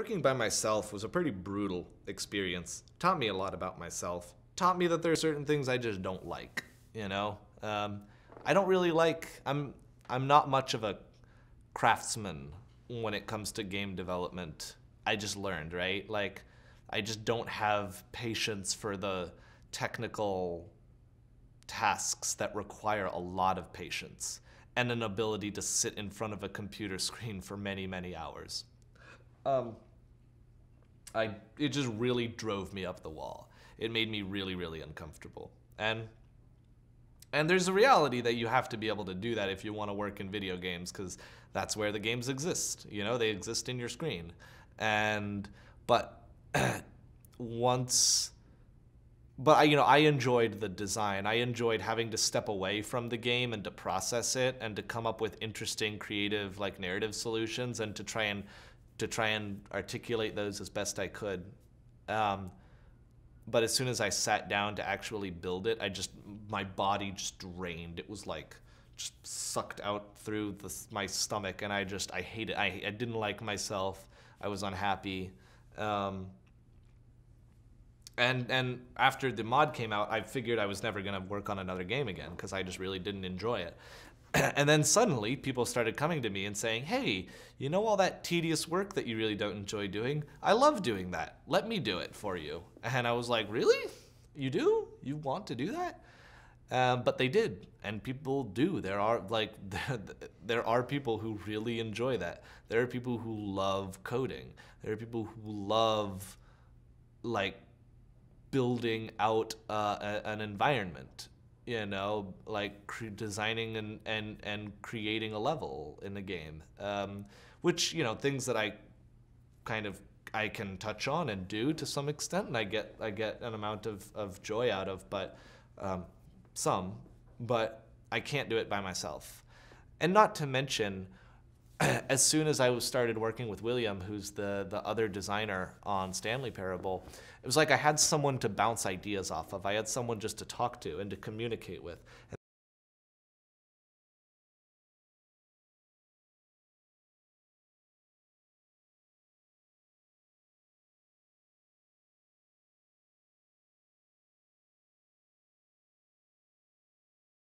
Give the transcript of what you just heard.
working by myself was a pretty brutal experience. Taught me a lot about myself. Taught me that there are certain things I just don't like, you know? I don't really like, I'm not much of a craftsman when it comes to game development. I just learned, right? Like, I just don't have patience for the technical tasks that require a lot of patience and an ability to sit in front of a computer screen for many, many hours. It just really drove me up the wall. It made me really, really uncomfortable. And there's a reality that you have to be able to do that if you want to work in video games, because that's where the games exist. You know, they exist in your screen. But I enjoyed the design. I enjoyed having to step away from the game and to process it and to come up with interesting, creative, like narrative solutions and to try and articulate those as best I could. But as soon as I sat down to actually build it, my body just drained. It was like just sucked out through my stomach, and I hate it. I didn't like myself. I was unhappy. And after the mod came out, I figured I was never going to work on another game again because I just really didn't enjoy it. And then suddenly people started coming to me and saying, hey, you know all that tedious work that you really don't enjoy doing? I love doing that. Let me do it for you. And I was like, really? You do? You want to do that? But they did, and people do. There are people who really enjoy that. There are people who love coding. There are people who love like building out an environment. You know, like designing and creating a level in the game, which, you know, things that I can touch on and do to some extent, and I get an amount of joy out of, but but I can't do it by myself. And not to mention, as soon as I started working with William, who's the other designer on Stanley Parable, it was like I had someone to bounce ideas off of. I had someone just to talk to and to communicate with.